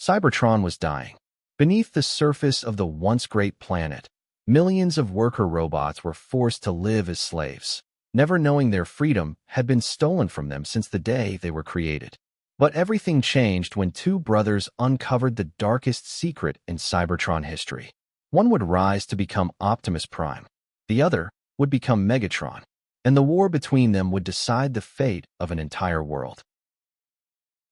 Cybertron was dying. Beneath the surface of the once great planet, millions of worker robots were forced to live as slaves, never knowing their freedom had been stolen from them since the day they were created. But everything changed when two brothers uncovered the darkest secret in Cybertron history. One would rise to become Optimus Prime. The other would become Megatron, and the war between them would decide the fate of an entire world.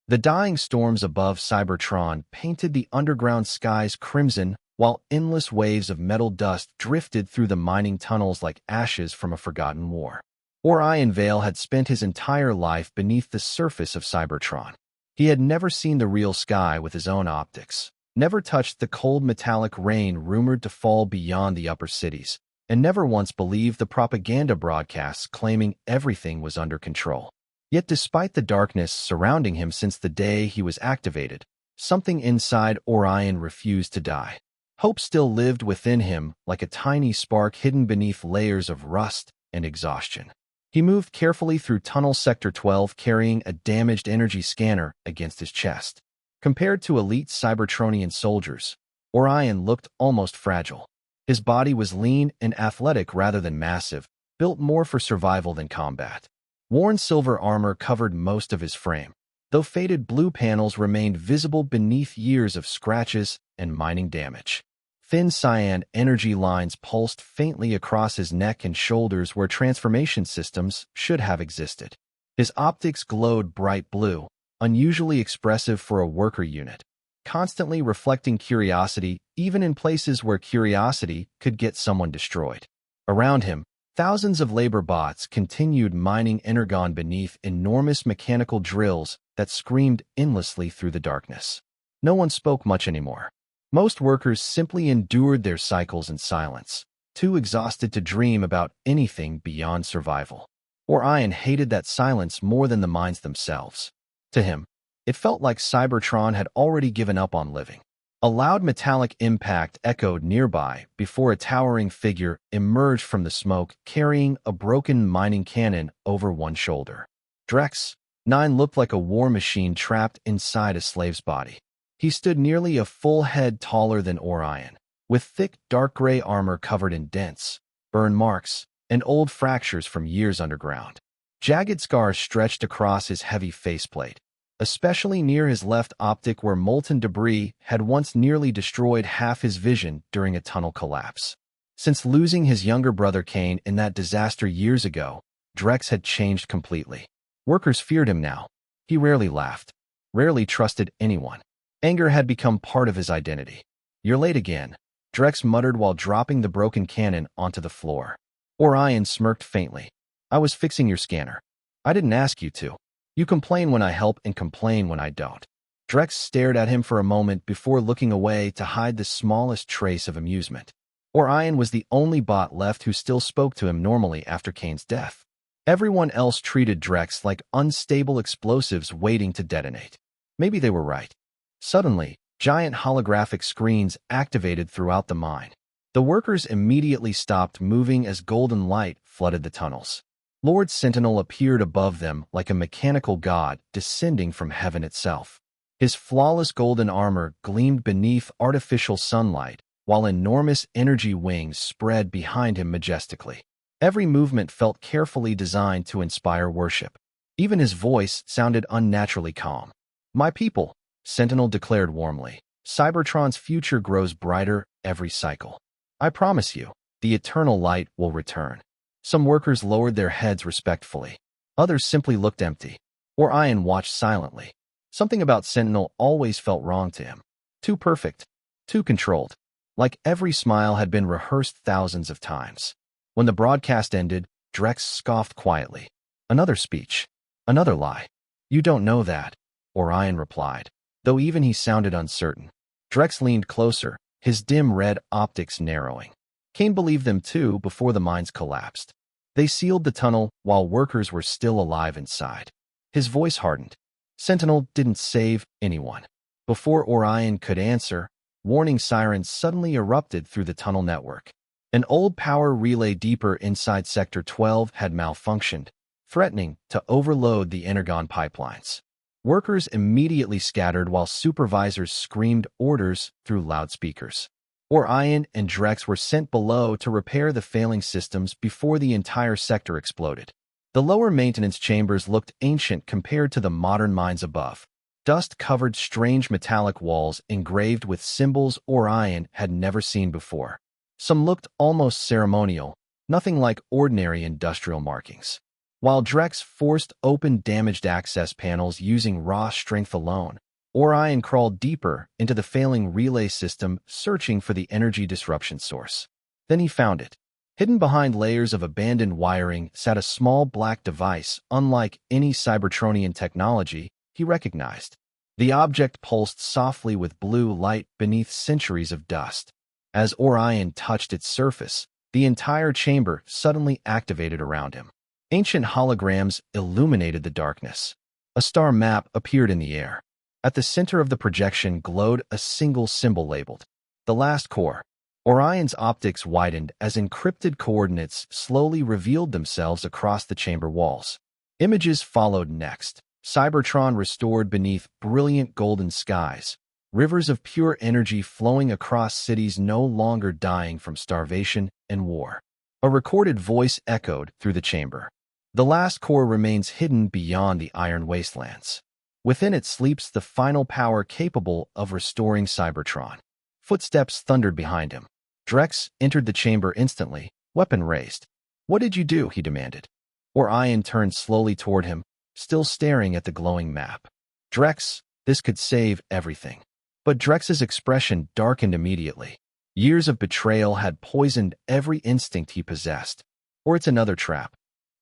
The dying storms above Cybertron painted the underground skies crimson, while endless waves of metal dust drifted through the mining tunnels like ashes from a forgotten war. Orion Vale had spent his entire life beneath the surface of Cybertron. He had never seen the real sky with his own optics, never touched the cold metallic rain rumored to fall beyond the upper cities, and never once believed the propaganda broadcasts claiming everything was under control. Yet despite the darkness surrounding him since the day he was activated, something inside Orion refused to die. Hope still lived within him like a tiny spark hidden beneath layers of rust and exhaustion. He moved carefully through Tunnel Sector 12 carrying a damaged energy scanner against his chest. Compared to elite Cybertronian soldiers, Orion looked almost fragile. His body was lean and athletic rather than massive, built more for survival than combat. Worn silver armor covered most of his frame, though faded blue panels remained visible beneath years of scratches and mining damage. Thin cyan energy lines pulsed faintly across his neck and shoulders where transformation systems should have existed. His optics glowed bright blue, unusually expressive for a worker unit, constantly reflecting curiosity even in places where curiosity could get someone destroyed. Around him, thousands of labor bots continued mining energon beneath enormous mechanical drills that screamed endlessly through the darkness. No one spoke much anymore. Most workers simply endured their cycles in silence, too exhausted to dream about anything beyond survival. Orion hated that silence more than the mines themselves. To him, it felt like Cybertron had already given up on living. A loud metallic impact echoed nearby before a towering figure emerged from the smoke carrying a broken mining cannon over one shoulder. Drex 9 looked like a war machine trapped inside a slave's body. He stood nearly a full head taller than Orion, with thick dark gray armor covered in dents, burn marks, and old fractures from years underground. Jagged scars stretched across his heavy faceplate, especially near his left optic where molten debris had once nearly destroyed half his vision during a tunnel collapse. Since losing his younger brother Kane in that disaster years ago, Drex had changed completely. Workers feared him now. He rarely laughed, rarely trusted anyone. Anger had become part of his identity. "You're late again," Drex muttered while dropping the broken cannon onto the floor. Orion smirked faintly. "I was fixing your scanner. I didn't ask you to. You complain when I help and complain when I don't." Drex stared at him for a moment before looking away to hide the smallest trace of amusement. Orion was the only bot left who still spoke to him normally after Kane's death. Everyone else treated Drex like unstable explosives waiting to detonate. Maybe they were right. Suddenly, giant holographic screens activated throughout the mine. The workers immediately stopped moving as golden light flooded the tunnels. Lord Sentinel appeared above them like a mechanical god descending from heaven itself. His flawless golden armor gleamed beneath artificial sunlight, while enormous energy wings spread behind him majestically. Every movement felt carefully designed to inspire worship. Even his voice sounded unnaturally calm. "My people," Sentinel declared warmly, "Cybertron's future grows brighter every cycle. I promise you, the eternal light will return." Some workers lowered their heads respectfully. Others simply looked empty. Orion watched silently. Something about Sentinel always felt wrong to him. Too perfect, too controlled. Like every smile had been rehearsed thousands of times. When the broadcast ended, Drex scoffed quietly. "Another speech. Another lie." "You don't know that," Orion replied, though even he sounded uncertain. Drex leaned closer, his dim red optics narrowing. Kane believed them too before the mines collapsed. They sealed the tunnel while workers were still alive inside. His voice hardened. Sentinel didn't save anyone. Before Orion could answer, warning sirens suddenly erupted through the tunnel network. An old power relay deeper inside Sector 12 had malfunctioned, threatening to overload the energon pipelines. Workers immediately scattered while supervisors screamed orders through loudspeakers. Orion and Drex were sent below to repair the failing systems before the entire sector exploded. The lower maintenance chambers looked ancient compared to the modern mines above. Dust-covered strange metallic walls engraved with symbols Orion had never seen before. Some looked almost ceremonial, nothing like ordinary industrial markings. While Drex forced open damaged access panels using raw strength alone, Orion crawled deeper into the failing relay system, searching for the energy disruption source. Then he found it. Hidden behind layers of abandoned wiring sat a small black device, unlike any Cybertronian technology he recognized. The object pulsed softly with blue light beneath centuries of dust. As Orion touched its surface, the entire chamber suddenly activated around him. Ancient holograms illuminated the darkness. A star map appeared in the air. At the center of the projection glowed a single symbol labeled the last core. Orion's optics widened as encrypted coordinates slowly revealed themselves across the chamber walls. Images followed next. Cybertron restored beneath brilliant golden skies. Rivers of pure energy flowing across cities no longer dying from starvation and war. A recorded voice echoed through the chamber. The last core remains hidden beyond the iron wastelands. Within it sleeps the final power capable of restoring Cybertron. Footsteps thundered behind him. Drex entered the chamber instantly, weapon raised. "What did you do?" he demanded. Orion turned slowly toward him, still staring at the glowing map. "Drex, this could save everything." But Drex's expression darkened immediately. Years of betrayal had poisoned every instinct he possessed. Or it's another trap.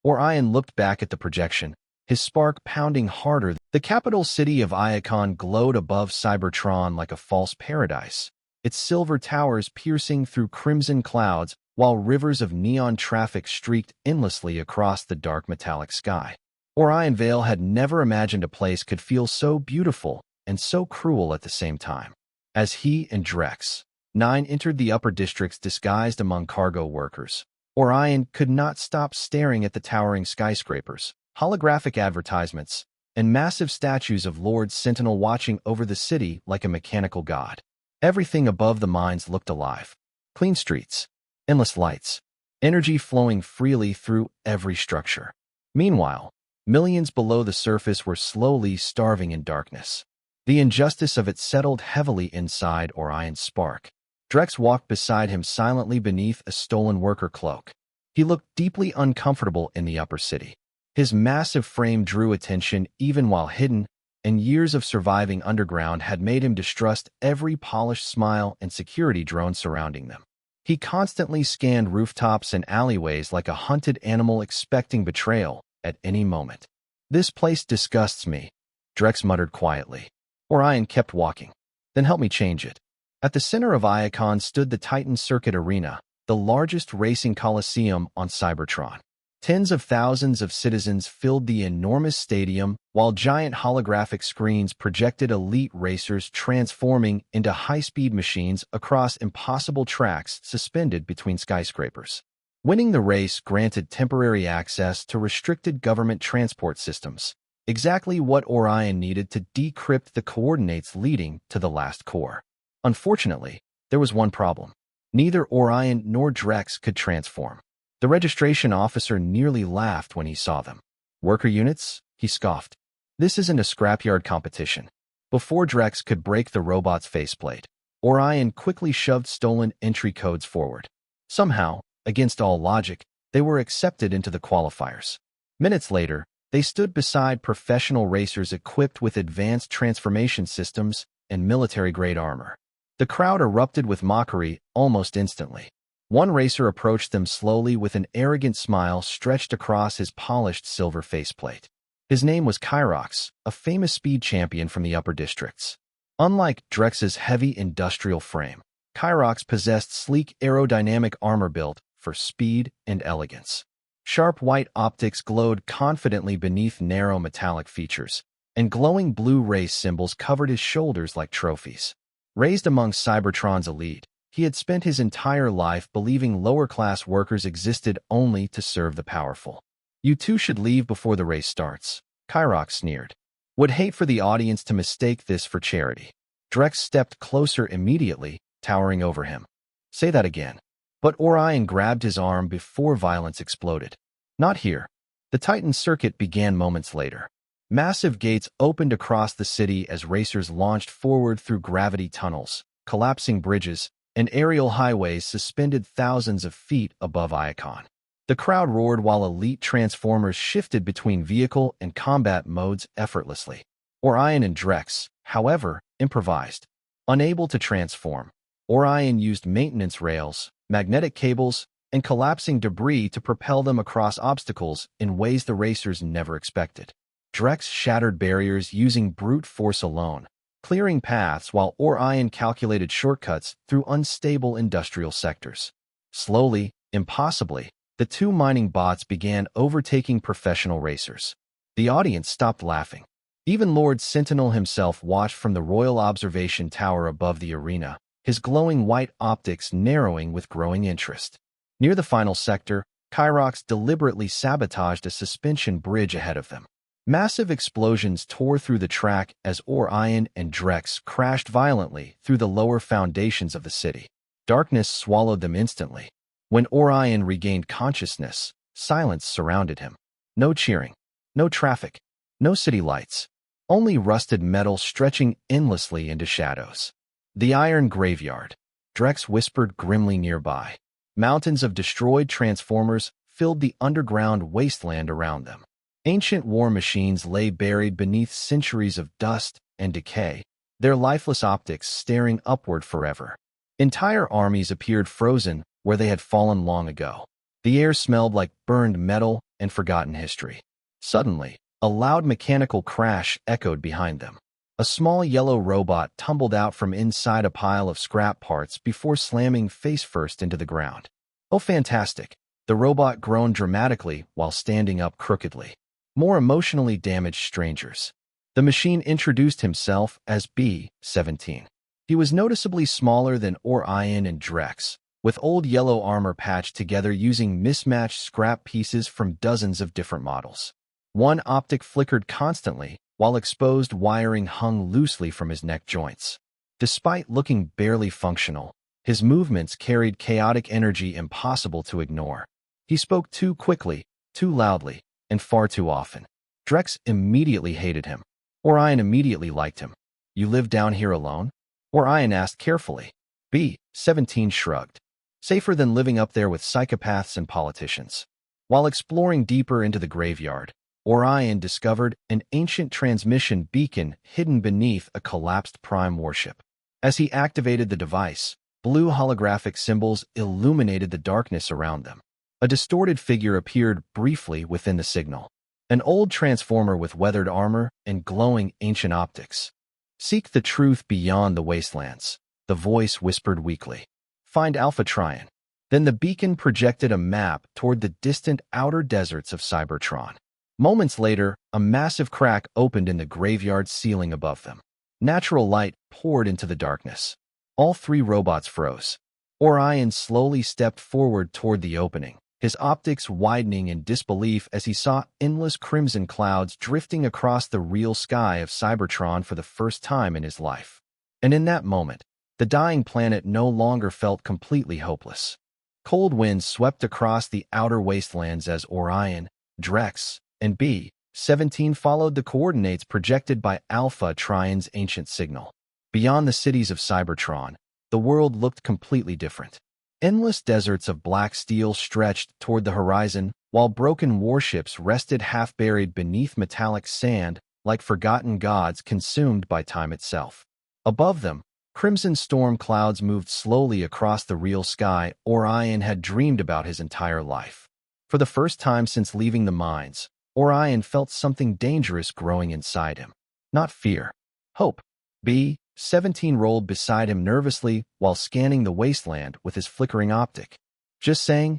Orion looked back at the projection, his spark pounding harder. The capital city of Iacon glowed above Cybertron like a false paradise, its silver towers piercing through crimson clouds while rivers of neon traffic streaked endlessly across the dark metallic sky. Orion Vale had never imagined a place could feel so beautiful and so cruel at the same time. As he and Drex, 9 entered the upper districts disguised among cargo workers, Orion could not stop staring at the towering skyscrapers, holographic advertisements, and massive statues of Lord Sentinel watching over the city like a mechanical god. Everything above the mines looked alive. Clean streets, endless lights, energy flowing freely through every structure. Meanwhile, millions below the surface were slowly starving in darkness. The injustice of it settled heavily inside Orion's spark. Drex walked beside him silently beneath a stolen worker cloak. He looked deeply uncomfortable in the upper city. His massive frame drew attention even while hidden, and years of surviving underground had made him distrust every polished smile and security drone surrounding them. He constantly scanned rooftops and alleyways like a hunted animal expecting betrayal at any moment. "This place disgusts me," Drex muttered quietly. Orion kept walking. "Then help me change it." At the center of Iacon stood the Titan Circuit Arena, the largest racing coliseum on Cybertron. Tens of thousands of citizens filled the enormous stadium, while giant holographic screens projected elite racers transforming into high-speed machines across impossible tracks suspended between skyscrapers. Winning the race granted temporary access to restricted government transport systems, exactly what Orion needed to decrypt the coordinates leading to the last core. Unfortunately, there was one problem. Neither Orion nor Drex could transform. The registration officer nearly laughed when he saw them. "Worker units?" he scoffed. "This isn't a scrapyard competition." Before Drex could break the robot's faceplate, Orion quickly shoved stolen entry codes forward. Somehow, against all logic, they were accepted into the qualifiers. Minutes later, they stood beside professional racers equipped with advanced transformation systems and military-grade armor. The crowd erupted with mockery almost instantly. One racer approached them slowly with an arrogant smile stretched across his polished silver faceplate. His name was Kyrox, a famous speed champion from the upper districts. Unlike Drex's heavy industrial frame, Kyrox possessed sleek aerodynamic armor built for speed and elegance. Sharp white optics glowed confidently beneath narrow metallic features, and glowing blue race symbols covered his shoulders like trophies. Raised among Cybertron's elite, he had spent his entire life believing lower-class workers existed only to serve the powerful. "You two should leave before the race starts," Kyrox sneered. Would hate for the audience to mistake this for charity. Drex stepped closer immediately, towering over him. Say that again. But Orion grabbed his arm before violence exploded. Not here. The Titan circuit began moments later. Massive gates opened across the city as racers launched forward through gravity tunnels, collapsing bridges, and aerial highways suspended thousands of feet above Icon. The crowd roared while elite transformers shifted between vehicle and combat modes effortlessly. Orion and Drex, however, improvised. Unable to transform, Orion used maintenance rails, magnetic cables, and collapsing debris to propel them across obstacles in ways the racers never expected. Drex shattered barriers using brute force alone, clearing paths while Orion calculated shortcuts through unstable industrial sectors. Slowly, impossibly, the two mining bots began overtaking professional racers. The audience stopped laughing. Even Lord Sentinel himself watched from the Royal Observation Tower above the arena, his glowing white optics narrowing with growing interest. Near the final sector, Kyrox deliberately sabotaged a suspension bridge ahead of them. Massive explosions tore through the track as Orion and Drex crashed violently through the lower foundations of the city. Darkness swallowed them instantly. When Orion regained consciousness, silence surrounded him. No cheering, no traffic, no city lights, only rusted metal stretching endlessly into shadows. The Iron Graveyard, Drex whispered grimly nearby. Mountains of destroyed transformers filled the underground wasteland around them. Ancient war machines lay buried beneath centuries of dust and decay, their lifeless optics staring upward forever. Entire armies appeared frozen where they had fallen long ago. The air smelled like burned metal and forgotten history. Suddenly, a loud mechanical crash echoed behind them. A small yellow robot tumbled out from inside a pile of scrap parts before slamming face-first into the ground. Oh, fantastic! The robot groaned dramatically while standing up crookedly. More emotionally damaged strangers. The machine introduced himself as B-17. He was noticeably smaller than Orion and Drex, with old yellow armor patched together using mismatched scrap pieces from dozens of different models. One optic flickered constantly, while exposed wiring hung loosely from his neck joints. Despite looking barely functional, his movements carried chaotic energy impossible to ignore. He spoke too quickly, too loudly, and far too often. Drex immediately hated him. Orion immediately liked him. You live down here alone? Orion asked carefully. B-17 shrugged. Safer than living up there with psychopaths and politicians. While exploring deeper into the graveyard, Orion discovered an ancient transmission beacon hidden beneath a collapsed Prime warship. As he activated the device, blue holographic symbols illuminated the darkness around them. A distorted figure appeared briefly within the signal. An old transformer with weathered armor and glowing ancient optics. Seek the truth beyond the wastelands, the voice whispered weakly. Find Alpha Trion. Then the beacon projected a map toward the distant outer deserts of Cybertron. Moments later, a massive crack opened in the graveyard ceiling above them. Natural light poured into the darkness. All three robots froze. Orion slowly stepped forward toward the opening, his optics widening in disbelief as he saw endless crimson clouds drifting across the real sky of Cybertron for the first time in his life. And in that moment, the dying planet no longer felt completely hopeless. Cold winds swept across the outer wastelands as Orion, Drex, and B-17 followed the coordinates projected by Alpha Trion's ancient signal. Beyond the cities of Cybertron, the world looked completely different. Endless deserts of black steel stretched toward the horizon, while broken warships rested half-buried beneath metallic sand like forgotten gods consumed by time itself. Above them, crimson storm clouds moved slowly across the real sky Orion had dreamed about his entire life. For the first time since leaving the mines, Orion felt something dangerous growing inside him. Not fear. Hope. B-17 rolled beside him nervously while scanning the wasteland with his flickering optic. Just saying,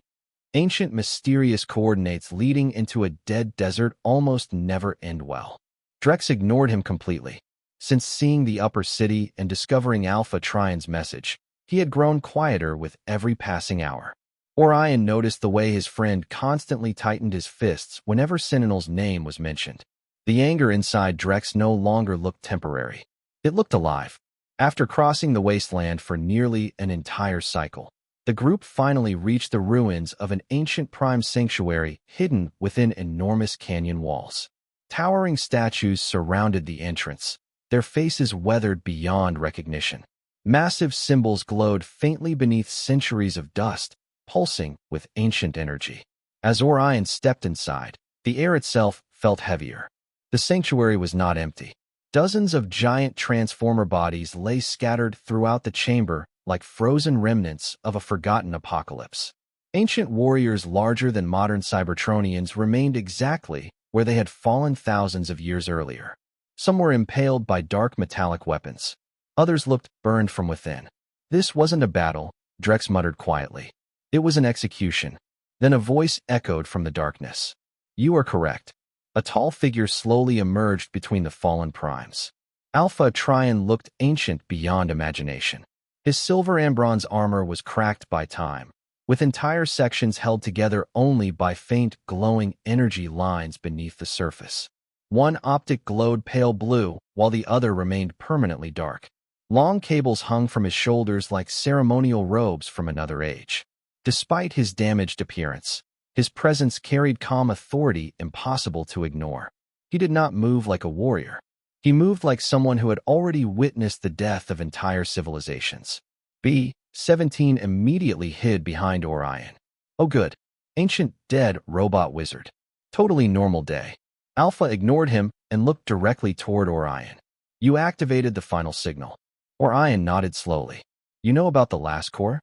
ancient mysterious coordinates leading into a dead desert almost never end well. Drex ignored him completely. Since seeing the upper city and discovering Alpha Trion's message, he had grown quieter with every passing hour. Orion noticed the way his friend constantly tightened his fists whenever Sentinel's name was mentioned. The anger inside Drex no longer looked temporary. It looked alive. After crossing the wasteland for nearly an entire cycle, the group finally reached the ruins of an ancient Prime sanctuary hidden within enormous canyon walls. Towering statues surrounded the entrance, their faces weathered beyond recognition. Massive symbols glowed faintly beneath centuries of dust, pulsing with ancient energy. As Orion stepped inside, the air itself felt heavier. The sanctuary was not empty. Dozens of giant transformer bodies lay scattered throughout the chamber like frozen remnants of a forgotten apocalypse. Ancient warriors larger than modern Cybertronians remained exactly where they had fallen thousands of years earlier. Some were impaled by dark metallic weapons. Others looked burned from within. This wasn't a battle, Drex muttered quietly. It was an execution. Then a voice echoed from the darkness. You are correct. A tall figure slowly emerged between the fallen primes. Alpha Trion looked ancient beyond imagination. His silver and bronze armor was cracked by time, with entire sections held together only by faint, glowing energy lines beneath the surface. One optic glowed pale blue, while the other remained permanently dark. Long cables hung from his shoulders like ceremonial robes from another age. Despite his damaged appearance, his presence carried calm authority impossible to ignore. He did not move like a warrior. He moved like someone who had already witnessed the death of entire civilizations. B-17 immediately hid behind Orion. Oh good. Ancient dead robot wizard. Totally normal day. Alpha ignored him and looked directly toward Orion. You activated the final signal. Orion nodded slowly. You know about the last core?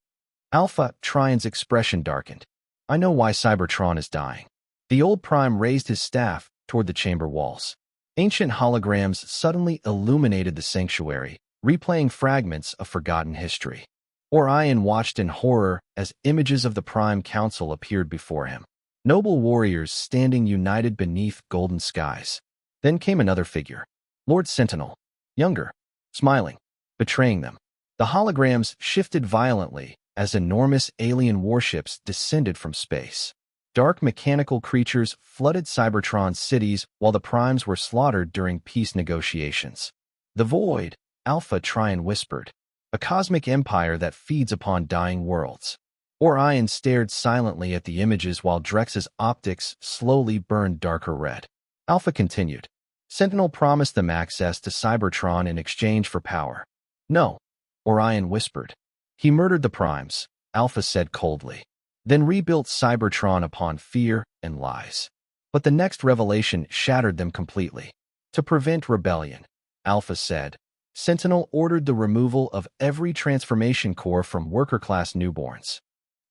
Alpha Trion's expression darkened. I know why Cybertron is dying. The old Prime raised his staff toward the chamber walls. Ancient holograms suddenly illuminated the sanctuary, replaying fragments of forgotten history. Orion watched in horror as images of the Prime Council appeared before him. Noble warriors standing united beneath golden skies. Then came another figure. Lord Sentinel. Younger. Smiling. Betraying them. The holograms shifted violently as enormous alien warships descended from space. Dark mechanical creatures flooded Cybertron's cities while the Primes were slaughtered during peace negotiations. The Void, Alpha Trion whispered. A cosmic empire that feeds upon dying worlds. Orion stared silently at the images while Drex's optics slowly burned darker red. Alpha continued. Sentinel promised them access to Cybertron in exchange for power. No, Orion whispered. He murdered the Primes, Alpha said coldly, then rebuilt Cybertron upon fear and lies. But the next revelation shattered them completely. To prevent rebellion, Alpha said, Sentinel ordered the removal of every transformation core from worker-class newborns.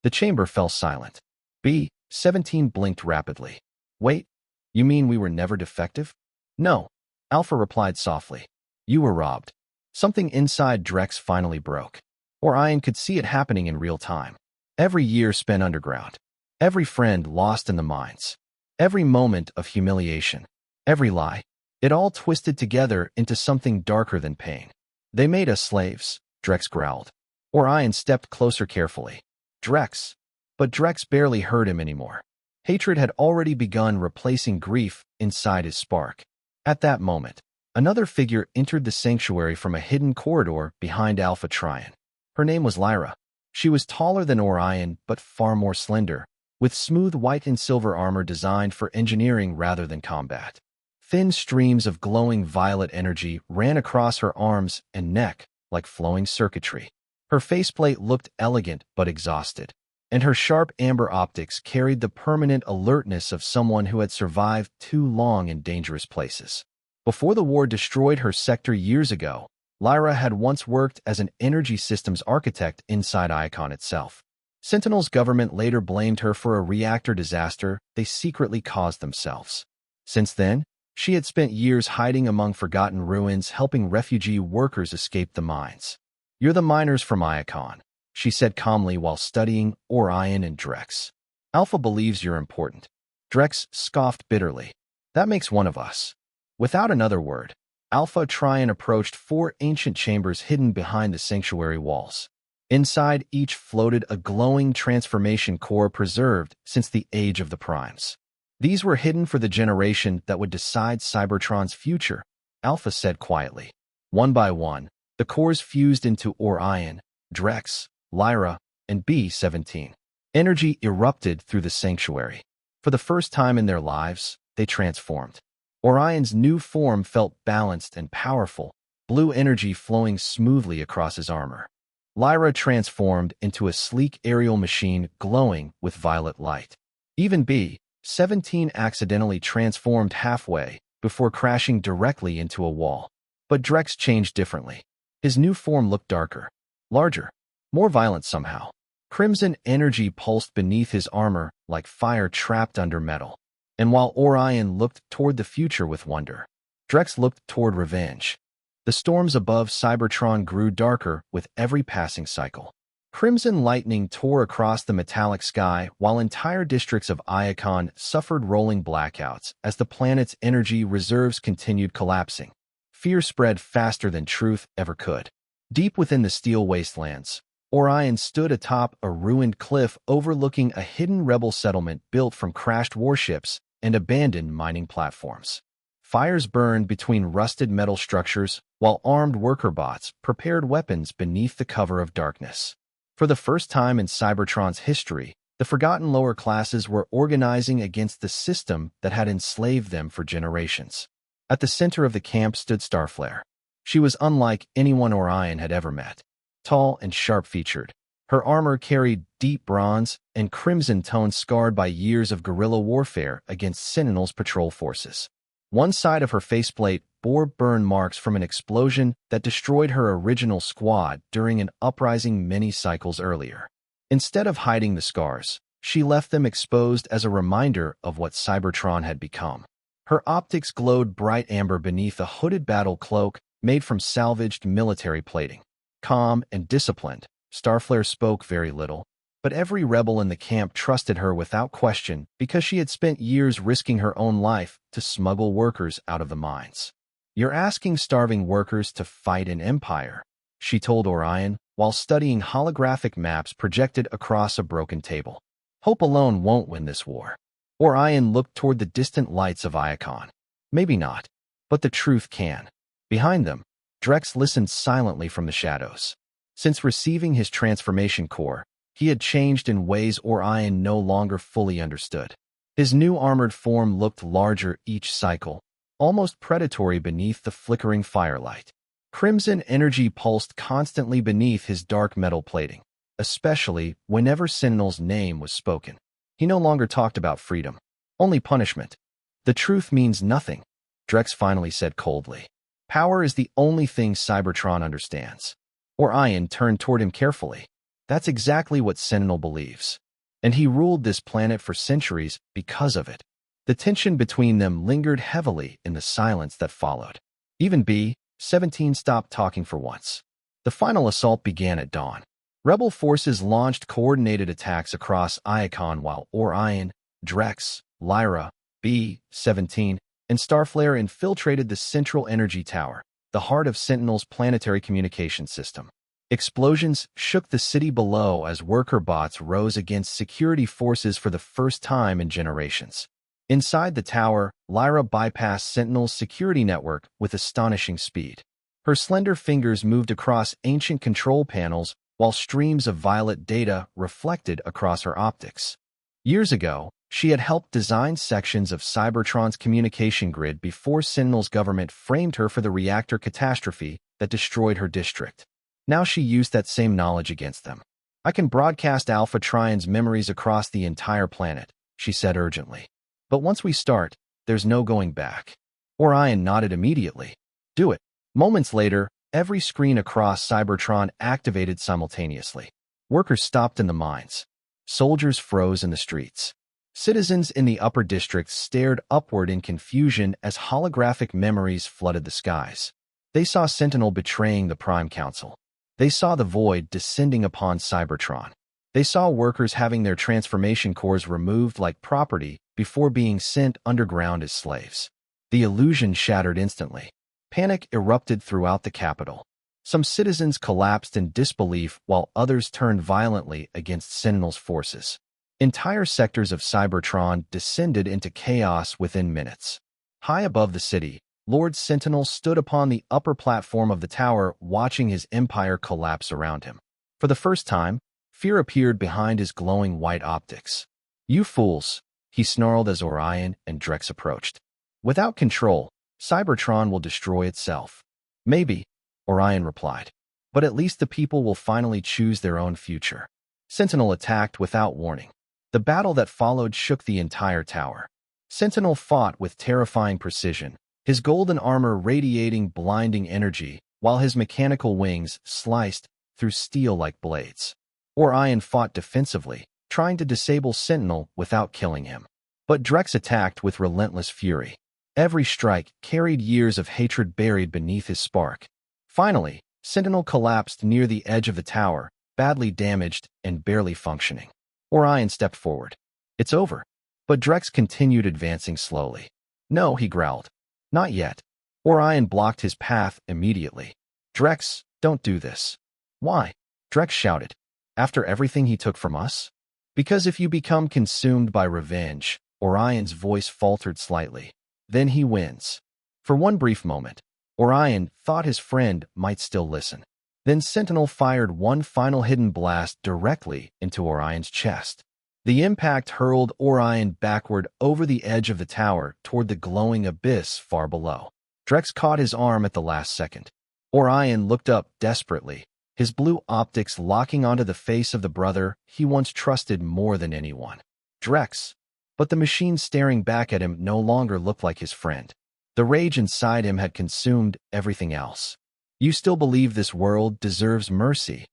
The chamber fell silent. B-17 blinked rapidly. Wait, you mean we were never defective? No, Alpha replied softly. You were robbed. Something inside Drex finally broke. Orion could see it happening in real time. Every year spent underground. Every friend lost in the mines. Every moment of humiliation. Every lie. It all twisted together into something darker than pain. They made us slaves, Drex growled. Orion stepped closer carefully. Drex. But Drex barely heard him anymore. Hatred had already begun replacing grief inside his spark. At that moment, another figure entered the sanctuary from a hidden corridor behind Alpha Trion. Her name was Lyra. She was taller than Orion, but far more slender, with smooth white and silver armor designed for engineering rather than combat. Thin streams of glowing violet energy ran across her arms and neck like flowing circuitry. Her faceplate looked elegant but exhausted, and her sharp amber optics carried the permanent alertness of someone who had survived too long in dangerous places. Before the war destroyed her sector years ago, Lyra had once worked as an energy systems architect inside Icon itself. Sentinel's government later blamed her for a reactor disaster they secretly caused themselves. Since then, she had spent years hiding among forgotten ruins helping refugee workers escape the mines. You're the miners from Icon, she said calmly while studying Orion and Drex. Alpha believes you're important. Drex scoffed bitterly. That makes one of us. Without another word, Alpha Trion approached 4 ancient chambers hidden behind the sanctuary walls. Inside each floated a glowing transformation core preserved since the age of the Primes. These were hidden for the generation that would decide Cybertron's future, Alpha said quietly. One by one, the cores fused into Orion, Drex, Lyra, and B-17. Energy erupted through the sanctuary. For the first time in their lives, they transformed. Orion's new form felt balanced and powerful, blue energy flowing smoothly across his armor. Lyra transformed into a sleek aerial machine glowing with violet light. Even B-17 accidentally transformed halfway before crashing directly into a wall. But Drex changed differently. His new form looked darker, larger, more violent somehow. Crimson energy pulsed beneath his armor like fire trapped under metal. And while Orion looked toward the future with wonder, Drex looked toward revenge. The storms above Cybertron grew darker with every passing cycle. Crimson lightning tore across the metallic sky while entire districts of Iacon suffered rolling blackouts as the planet's energy reserves continued collapsing. Fear spread faster than truth ever could. Deep within the steel wastelands, Orion stood atop a ruined cliff overlooking a hidden rebel settlement built from crashed warships and abandoned mining platforms. Fires burned between rusted metal structures while armed worker bots prepared weapons beneath the cover of darkness. For the first time in Cybertron's history, the forgotten lower classes were organizing against the system that had enslaved them for generations. At the center of the camp stood Starflare. She was unlike anyone Orion had ever met. Tall and sharp-featured, her armor carried deep bronze and crimson tones scarred by years of guerrilla warfare against Sentinel's patrol forces. One side of her faceplate bore burn marks from an explosion that destroyed her original squad during an uprising many cycles earlier. Instead of hiding the scars, she left them exposed as a reminder of what Cybertron had become. Her optics glowed bright amber beneath a hooded battle cloak made from salvaged military plating. Calm and disciplined, Starflare spoke very little, but every rebel in the camp trusted her without question because she had spent years risking her own life to smuggle workers out of the mines. "You're asking starving workers to fight an empire," she told Orion while studying holographic maps projected across a broken table. "Hope alone won't win this war." Orion looked toward the distant lights of Iacon. Maybe not, but the truth can. Behind them, Drex listened silently from the shadows. Since receiving his transformation core, he had changed in ways Orion no longer fully understood. His new armored form looked larger each cycle, almost predatory beneath the flickering firelight. Crimson energy pulsed constantly beneath his dark metal plating, especially whenever Sentinel's name was spoken. He no longer talked about freedom, only punishment. "The truth means nothing," Drex finally said coldly. "Power is the only thing Cybertron understands." Orion turned toward him carefully. "That's exactly what Sentinel believes. And he ruled this planet for centuries because of it." The tension between them lingered heavily in the silence that followed. Even B-17 stopped talking for once. The final assault began at dawn. Rebel forces launched coordinated attacks across Iacon while Orion, Drex, Lyra, B-17, and Starflare infiltrated the central energy tower, the heart of Sentinel's planetary communication system. Explosions shook the city below as worker bots rose against security forces for the first time in generations. Inside the tower, Lyra bypassed Sentinel's security network with astonishing speed. Her slender fingers moved across ancient control panels while streams of violet data reflected across her optics. Years ago, she had helped design sections of Cybertron's communication grid before Sentinel's government framed her for the reactor catastrophe that destroyed her district. Now she used that same knowledge against them. "I can broadcast Alpha Trion's memories across the entire planet," she said urgently. "But once we start, there's no going back." Orion nodded immediately. "Do it." Moments later, every screen across Cybertron activated simultaneously. Workers stopped in the mines. Soldiers froze in the streets. Citizens in the upper districts stared upward in confusion as holographic memories flooded the skies. They saw Sentinel betraying the Prime Council. They saw the void descending upon Cybertron. They saw workers having their transformation cores removed like property before being sent underground as slaves. The illusion shattered instantly. Panic erupted throughout the capital. Some citizens collapsed in disbelief while others turned violently against Sentinel's forces. Entire sectors of Cybertron descended into chaos within minutes. High above the city, Lord Sentinel stood upon the upper platform of the tower, watching his empire collapse around him. For the first time, fear appeared behind his glowing white optics. "You fools," he snarled as Orion and Drex approached. "Without control, Cybertron will destroy itself." "Maybe," Orion replied. "But at least the people will finally choose their own future." Sentinel attacked without warning. The battle that followed shook the entire tower. Sentinel fought with terrifying precision, his golden armor radiating blinding energy, while his mechanical wings sliced through steel like blades. Orion fought defensively, trying to disable Sentinel without killing him. But Drex attacked with relentless fury. Every strike carried years of hatred buried beneath his spark. Finally, Sentinel collapsed near the edge of the tower, badly damaged and barely functioning. Orion stepped forward. "It's over." But Drex continued advancing slowly. "No," he growled. "Not yet." Orion blocked his path immediately. "Drex, don't do this." "Why?" Drex shouted. "After everything he took from us?" "Because if you become consumed by revenge," Orion's voice faltered slightly, "then he wins." For one brief moment, Orion thought his friend might still listen. Then Sentinel fired one final hidden blast directly into Orion's chest. The impact hurled Orion backward over the edge of the tower toward the glowing abyss far below. Drex caught his arm at the last second. Orion looked up desperately, his blue optics locking onto the face of the brother he once trusted more than anyone. Drex. But the machine staring back at him no longer looked like his friend. The rage inside him had consumed everything else. "You still believe this world deserves mercy?"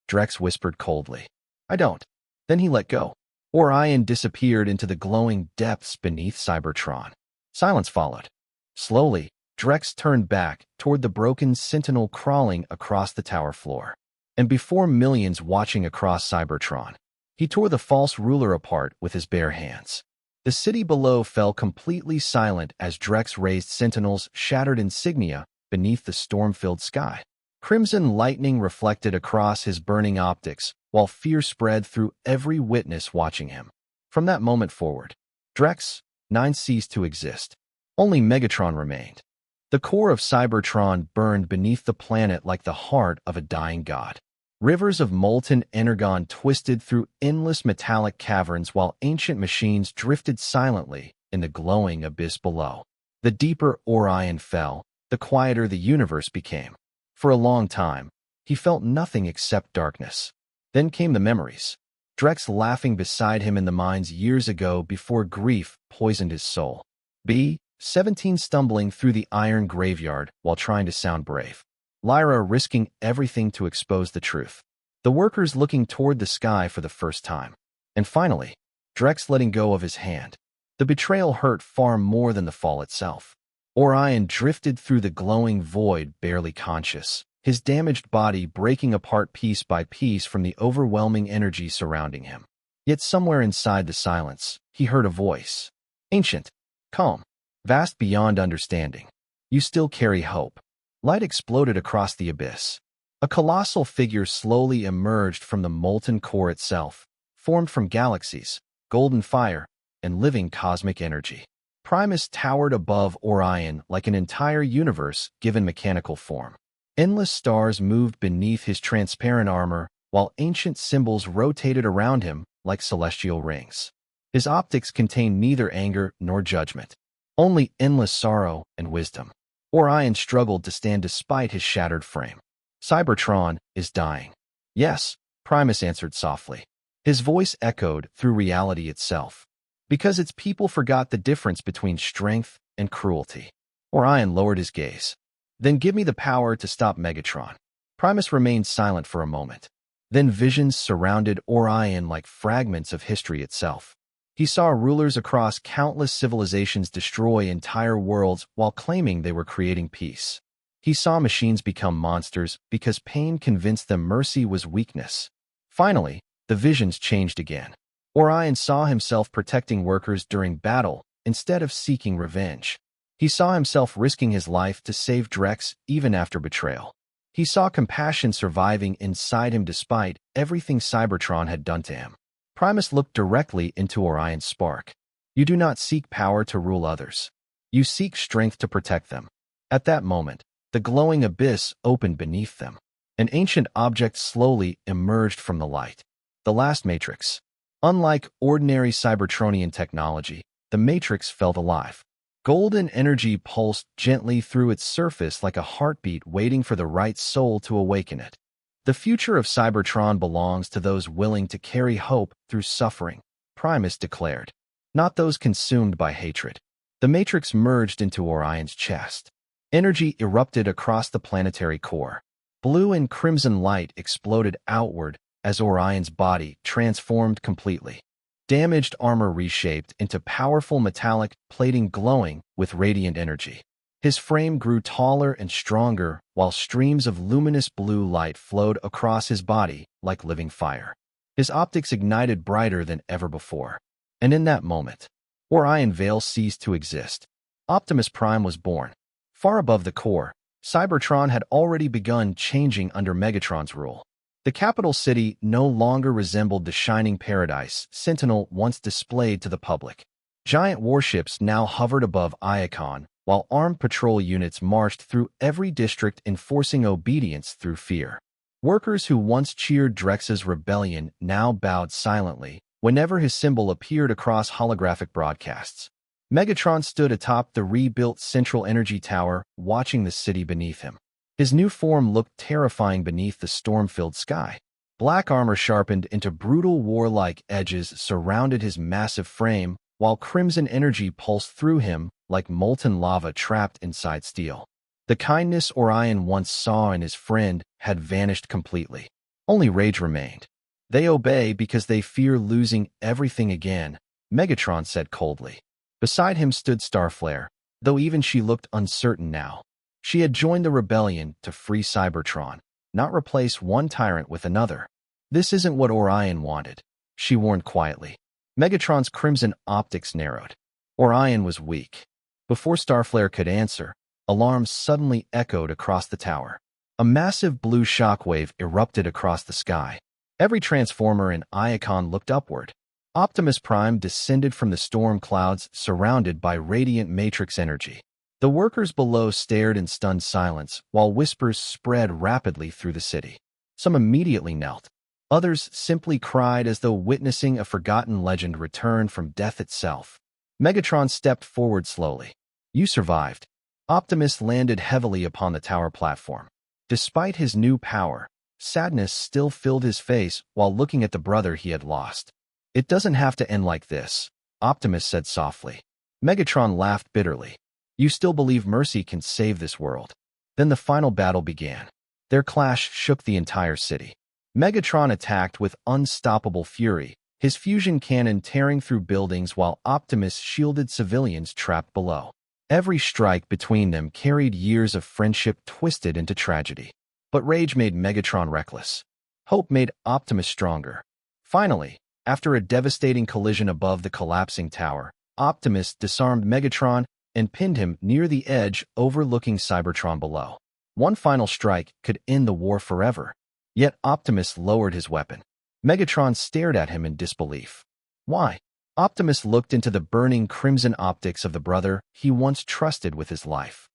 Drex whispered coldly. "I don't." Then he let go. Orion disappeared into the glowing depths beneath Cybertron. Silence followed. Slowly, Drex turned back toward the broken Sentinel crawling across the tower floor. And before millions watching across Cybertron, he tore the false ruler apart with his bare hands. The city below fell completely silent as Drex raised Sentinel's shattered insignia beneath the storm-filled sky. Crimson lightning reflected across his burning optics, while fear spread through every witness watching him. From that moment forward, Drex 9 ceased to exist. Only Megatron remained. The core of Cybertron burned beneath the planet like the heart of a dying god. Rivers of molten energon twisted through endless metallic caverns while ancient machines drifted silently in the glowing abyss below. The deeper Orion fell, the quieter the universe became. For a long time, he felt nothing except darkness. Then came the memories. Drex laughing beside him in the mines years ago before grief poisoned his soul. B-17 stumbling through the iron graveyard while trying to sound brave. Lyra risking everything to expose the truth. The workers looking toward the sky for the first time. And finally, Drex letting go of his hand. The betrayal hurt far more than the fall itself. Orion drifted through the glowing void, barely conscious, his damaged body breaking apart piece by piece from the overwhelming energy surrounding him. Yet somewhere inside the silence, he heard a voice. Ancient, calm, vast beyond understanding. You still carry hope. Light exploded across the abyss. A colossal figure slowly emerged from the molten core itself, formed from galaxies, golden fire, and living cosmic energy. Primus towered above Orion like an entire universe given mechanical form. Endless stars moved beneath his transparent armor, while ancient symbols rotated around him like celestial rings. His optics contained neither anger nor judgment, only endless sorrow and wisdom. Orion struggled to stand despite his shattered frame. Cybertron is dying. Yes, Primus answered softly. His voice echoed through reality itself. Because its people forgot the difference between strength and cruelty. Orion lowered his gaze. Then give me the power to stop Megatron. Primus remained silent for a moment. Then visions surrounded Orion like fragments of history itself. He saw rulers across countless civilizations destroy entire worlds while claiming they were creating peace. He saw machines become monsters because pain convinced them mercy was weakness. Finally, the visions changed again. Orion saw himself protecting workers during battle instead of seeking revenge. He saw himself risking his life to save Drex even after betrayal. He saw compassion surviving inside him despite everything Cybertron had done to him. Primus looked directly into Orion's spark. You do not seek power to rule others. You seek strength to protect them. At that moment, the glowing abyss opened beneath them. An ancient object slowly emerged from the light. The last Matrix. Unlike ordinary Cybertronian technology, the Matrix felt alive. Golden energy pulsed gently through its surface like a heartbeat waiting for the right soul to awaken it. The future of Cybertron belongs to those willing to carry hope through suffering, Primus declared. Not those consumed by hatred. The Matrix merged into Orion's chest. Energy erupted across the planetary core. Blue and crimson light exploded outward as Orion's body transformed completely. Damaged armor reshaped into powerful metallic plating glowing with radiant energy. His frame grew taller and stronger while streams of luminous blue light flowed across his body like living fire. His optics ignited brighter than ever before. And in that moment, Orion Vale ceased to exist. Optimus Prime was born. Far above the core, Cybertron had already begun changing under Megatron's rule. The capital city no longer resembled the shining paradise Sentinel once displayed to the public. Giant warships now hovered above Iacon, while armed patrol units marched through every district enforcing obedience through fear. Workers who once cheered Drex's rebellion now bowed silently whenever his symbol appeared across holographic broadcasts. Megatron stood atop the rebuilt Central Energy Tower, watching the city beneath him. His new form looked terrifying beneath the storm-filled sky. Black armor sharpened into brutal warlike edges surrounded his massive frame, while crimson energy pulsed through him like molten lava trapped inside steel. The kindness Orion once saw in his friend had vanished completely. Only rage remained. They obey because they fear losing everything again, Megatron said coldly. Beside him stood Starflare, though even she looked uncertain now. She had joined the rebellion to free Cybertron, not replace one tyrant with another. This isn't what Orion wanted, she warned quietly. Megatron's crimson optics narrowed. Orion was weak. Before Starflare could answer, alarms suddenly echoed across the tower. A massive blue shockwave erupted across the sky. Every transformer in Iacon looked upward. Optimus Prime descended from the storm clouds surrounded by radiant matrix energy. The workers below stared in stunned silence while whispers spread rapidly through the city. Some immediately knelt. Others simply cried as though witnessing a forgotten legend return from death itself. Megatron stepped forward slowly. You survived. Optimus landed heavily upon the tower platform. Despite his new power, sadness still filled his face while looking at the brother he had lost. It doesn't have to end like this, Optimus said softly. Megatron laughed bitterly. You still believe mercy can save this world. Then the final battle began. Their clash shook the entire city. Megatron attacked with unstoppable fury, his fusion cannon tearing through buildings while Optimus shielded civilians trapped below. Every strike between them carried years of friendship twisted into tragedy. But rage made Megatron reckless. Hope made Optimus stronger. Finally, after a devastating collision above the collapsing tower, Optimus disarmed Megatron and pinned him near the edge overlooking Cybertron below. One final strike could end the war forever. Yet Optimus lowered his weapon. Megatron stared at him in disbelief. Why? Optimus looked into the burning crimson optics of the brother he once trusted with his life.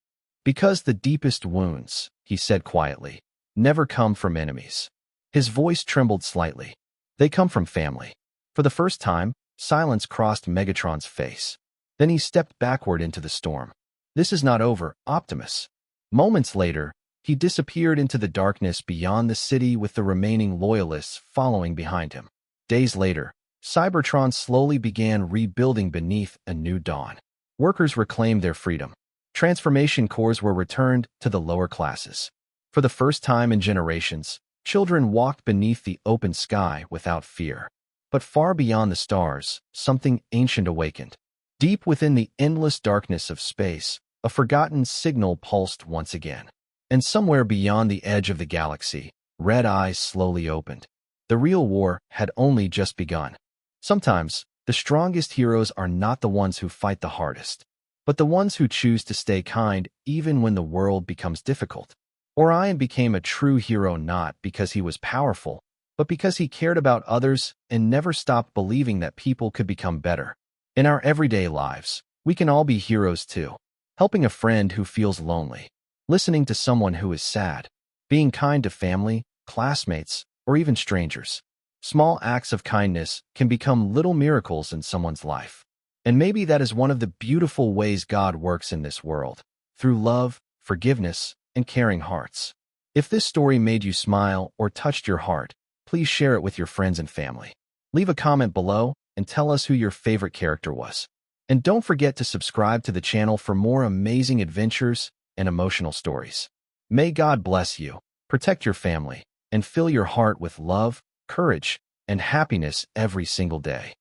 Because the deepest wounds, he said quietly, never come from enemies. His voice trembled slightly. They come from family. For the first time, silence crossed Megatron's face. Then he stepped backward into the storm. This is not over, Optimus. Moments later, he disappeared into the darkness beyond the city with the remaining loyalists following behind him. Days later, Cybertron slowly began rebuilding beneath a new dawn. Workers reclaimed their freedom. Transformation cores were returned to the lower classes. For the first time in generations, children walked beneath the open sky without fear. But far beyond the stars, something ancient awakened. Deep within the endless darkness of space, a forgotten signal pulsed once again. And somewhere beyond the edge of the galaxy, red eyes slowly opened. The real war had only just begun. Sometimes, the strongest heroes are not the ones who fight the hardest, but the ones who choose to stay kind even when the world becomes difficult. Orion became a true hero not because he was powerful, but because he cared about others and never stopped believing that people could become better. In our everyday lives, we can all be heroes too. Helping a friend who feels lonely, listening to someone who is sad, being kind to family, classmates, or even strangers. Small acts of kindness can become little miracles in someone's life. And maybe that is one of the beautiful ways God works in this world, through love, forgiveness, and caring hearts. If this story made you smile or touched your heart, please share it with your friends and family. Leave a comment below and tell us who your favorite character was. And don't forget to subscribe to the channel for more amazing adventures and emotional stories. May God bless you, protect your family, and fill your heart with love, courage, and happiness every single day.